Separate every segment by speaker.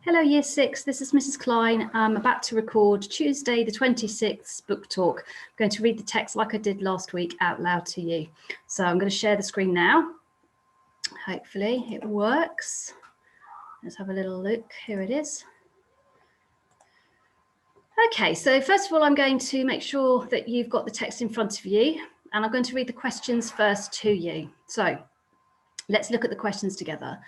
Speaker 1: Hello Year 6, this is Mrs. Klein. I'm about to record Tuesday the 26th book talk. I'm going to read the text like I did last week out loud to you. So I'm going to share the screen now. Hopefully it works. Let's have a little look. Here it is. Okay, so first of all, I'm going to make sure that you've got the text in front of you, and I'm going to read the questions first to you. So let's look at the questions together.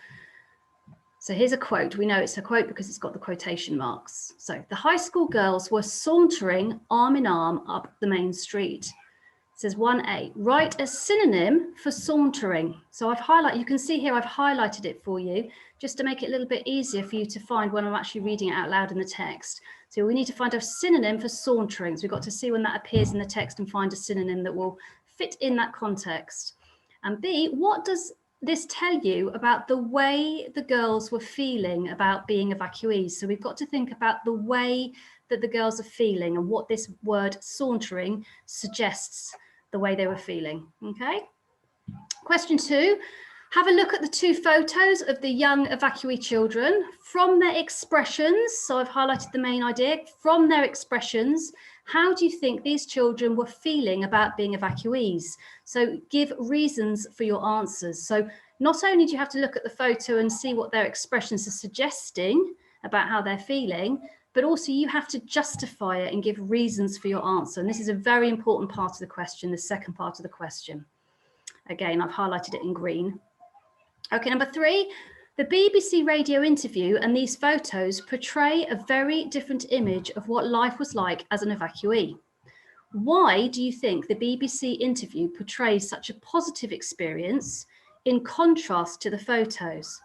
Speaker 1: So here's a quote. We know it's a quote because it's got the quotation marks. So the high school girls were sauntering arm in arm up the main street. It says 1A, write a synonym for sauntering. So you can see here I've highlighted it for you just to make it a little bit easier for you to find when I'm actually reading it out loud in the text. So we need to find a synonym for sauntering. So we've got to see when that appears in the text and find a synonym that will fit in that context. And B, what does this tell you about the way the girls were feeling about being evacuees? So we've got to think about the way that the girls are feeling and what this word sauntering suggests the way they were feeling. Okay. Question 2, have a look at the 2 photos of the young evacuee children. From their expressions, so I've highlighted the main idea, from their expressions, how do you think these children were feeling about being evacuees? So give reasons for your answers. So not only do you have to look at the photo and see what their expressions are suggesting about how they're feeling, but also you have to justify it and give reasons for your answer. And this is a very important part of the question, the second part of the question. Again, I've highlighted it in green. Okay, number 3, the BBC radio interview and these photos portray a very different image of what life was like as an evacuee. Why do you think the BBC interview portrays such a positive experience in contrast to the photos?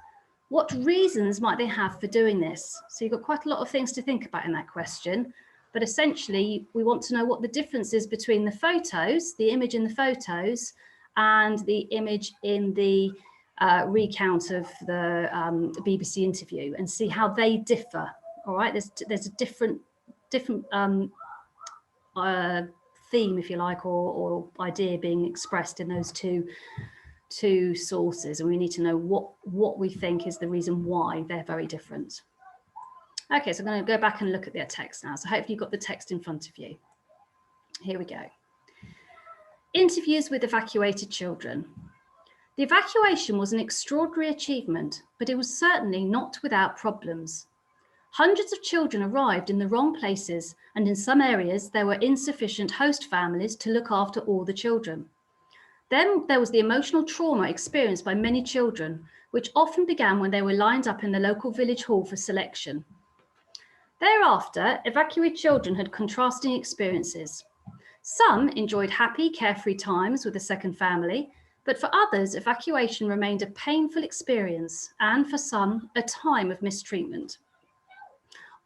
Speaker 1: What reasons might they have for doing this? So you've got quite a lot of things to think about in that question, but essentially we want to know what the difference is between the photos, the image in the photos, and the image in the recount of the BBC interview, and see how they differ. All right, there's a different theme, if you like, or idea being expressed in those two sources, and we need to know what we think is the reason why they're very different. Okay, so I'm going to go back and look at their text now. So hopefully you've got the text in front of you. Here we go. Interviews with evacuated children. The evacuation was an extraordinary achievement, but it was certainly not without problems. Hundreds of children arrived in the wrong places, and in some areas there were insufficient host families to look after all the children. Then there was the emotional trauma experienced by many children, which often began when they were lined up in the local village hall for selection. Thereafter, evacuee children had contrasting experiences. Some enjoyed happy, carefree times with a second family, but for others, evacuation remained a painful experience, and for some, a time of mistreatment.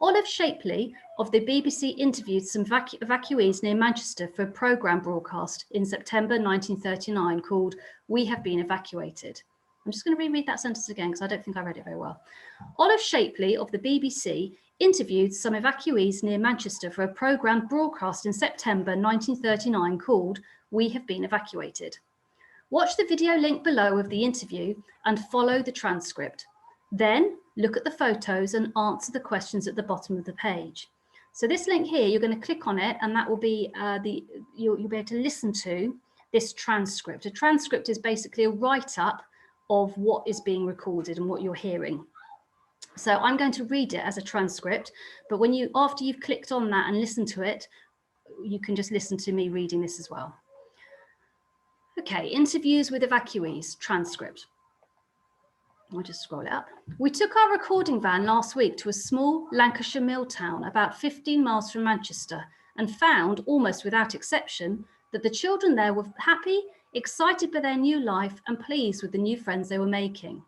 Speaker 1: Olive Shapley of the BBC interviewed some evacuees near Manchester for a programme broadcast in September 1939 called "We Have Been Evacuated." I'm just going to reread that sentence again because I don't think I read it very well. Olive Shapley of the BBC interviewed some evacuees near Manchester for a programme broadcast in September 1939 called "We Have Been Evacuated." Watch the video link below of the interview and follow the transcript. Then look at the photos and answer the questions at the bottom of the page. So this link here, you're going to click on it, and that will be you'll be able to listen to this transcript. A transcript is basically a write-up of what is being recorded and what you're hearing. So I'm going to read it as a transcript, but after you've clicked on that and listened to it, you can just listen to me reading this as well. Okay, interviews with evacuees, transcript. I'll just scroll it up. We took our recording van last week to a small Lancashire mill town about 15 miles from Manchester, and found, almost without exception, that the children there were happy, excited by their new life, and pleased with the new friends they were making.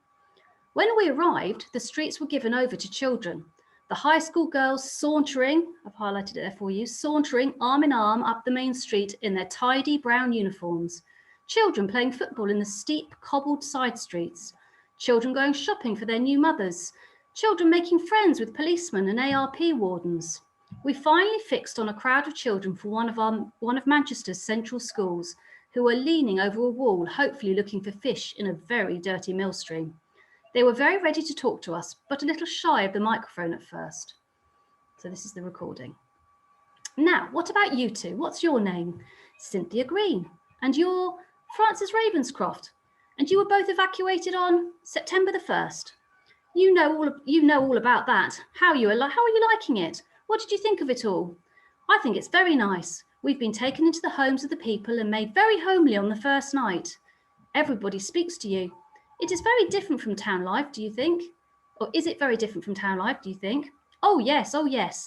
Speaker 1: When we arrived, the streets were given over to children. The high school girls sauntering, I've highlighted it there for you, sauntering arm in arm up the main street in their tidy brown uniforms. Children playing football in the steep, cobbled side streets. Children going shopping for their new mothers. Children making friends with policemen and ARP wardens. We finally fixed on a crowd of children for one of Manchester's central schools, who were leaning over a wall, hopefully looking for fish in a very dirty mill stream. They were very ready to talk to us, but a little shy of the microphone at first. So this is the recording. Now, what about you two? What's your name? Cynthia Green. And you're Frances Ravenscroft. And you were both evacuated on September the 1st. You know all about that. How are you liking it? What did you think of it all? I think it's very nice. We've been taken into the homes of the people and made very homely on the first night. Everybody speaks to you. It is very different from town life, do you think? Or is it very different from town life, do you think? Oh yes,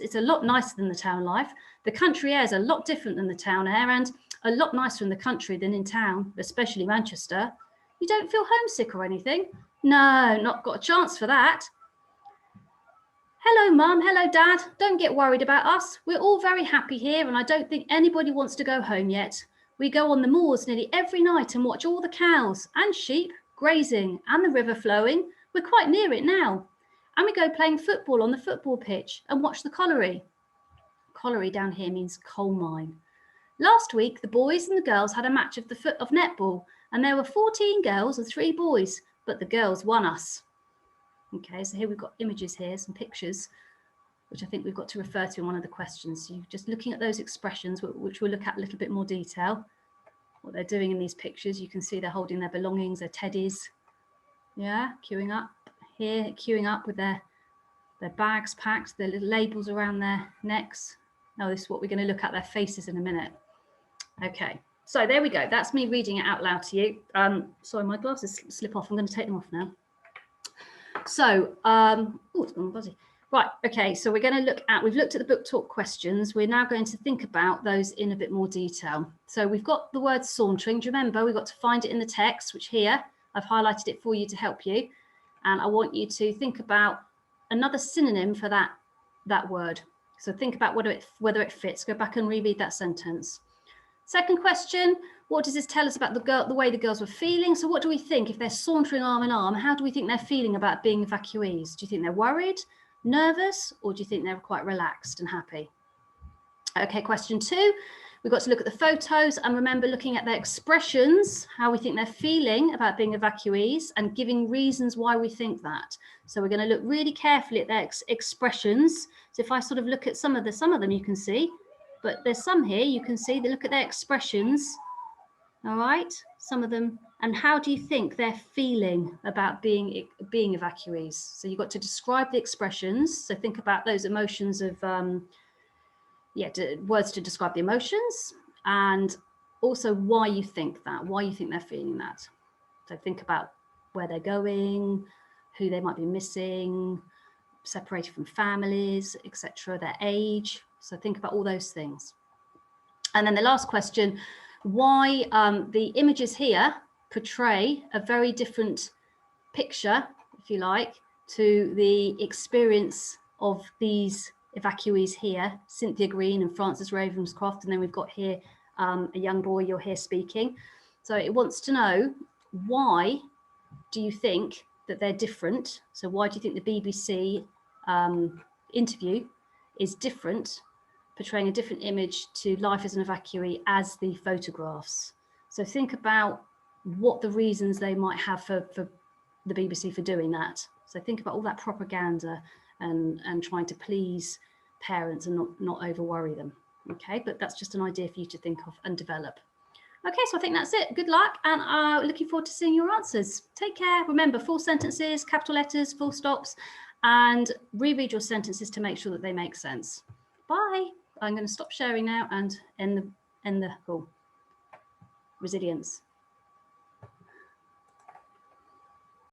Speaker 1: it's a lot nicer than the town life. The country air is a lot different than the town air and a lot nicer in the country than in town, especially Manchester. You don't feel homesick or anything? No, not got a chance for that. Hello, Mum. Hello, Dad. Don't get worried about us. We're all very happy here and I don't think anybody wants to go home yet. We go on the moors nearly every night and watch all the cows and sheep grazing and the river flowing. We're quite near it now. And we go playing football on the football pitch and watch the colliery. Colliery down here means coal mine. Last week, the boys and the girls had a match of netball and there were 14 girls and 3 boys, but the girls won us. Okay, so here we've got images here, some pictures, which I think we've got to refer to in one of the questions. So you're just looking at those expressions, which we'll look at a little bit more detail. What they're doing in these pictures, you can see they're holding their belongings, their teddies. Yeah, queuing up here, queuing up with their bags packed, their little labels around their necks. Now this is what we're going to look at, their faces in a minute. Okay, so there we go. That's me reading it out loud to you. Sorry, my glasses slip off. I'm going to take them off now. So, oh, it's gone buzzy. Right, okay, so we're going to we've looked at the book talk questions. We're now going to think about those in a bit more detail. So we've got the word sauntering. Do you remember we've got to find it in the text, which here I've highlighted it for you to help you. And I want you to think about another synonym for that word. So think about whether it fits. Go back and reread that sentence. Second question, what does this tell us about the way the girls were feeling? So what do we think if they're sauntering arm in arm? How do we think they're feeling about being evacuees? Do you think they're worried, nervous, or do you think they're quite relaxed and happy? Okay, question 2, we've got to look at the photos and remember looking at their expressions, how we think they're feeling about being evacuees and giving reasons why we think that. So we're going to look really carefully at their expressions. So if I sort of look at some of them you can see, but there's some here you can see, they look at their expressions. All right, some of them, and how do you think they're feeling about being evacuees? So you've got to describe the expressions. So think about those emotions of, words to describe the emotions, and also why you think they're feeling that. So think about where they're going, who they might be missing, separated from families, etc., their age. So think about all those things. And then the last question, why the images here portray a very different picture, if you like, to the experience of these evacuees here, Cynthia Green and Frances Ravenscroft, and then we've got here a young boy you're here speaking. So it wants to know, why do you think that they're different? So why do you think the BBC interview is different, portraying a different image to life as an evacuee as the photographs? So think about what the reasons they might have for the BBC for doing that. So think about all that propaganda and trying to please parents and not over worry them. Okay, but that's just an idea for you to think of and develop. Okay, so I think that's it. Good luck, and looking forward to seeing your answers. Take care. Remember, full sentences, capital letters, full stops, and reread your sentences to make sure that they make sense. Bye. I'm going to stop sharing now and end the call. Resilience.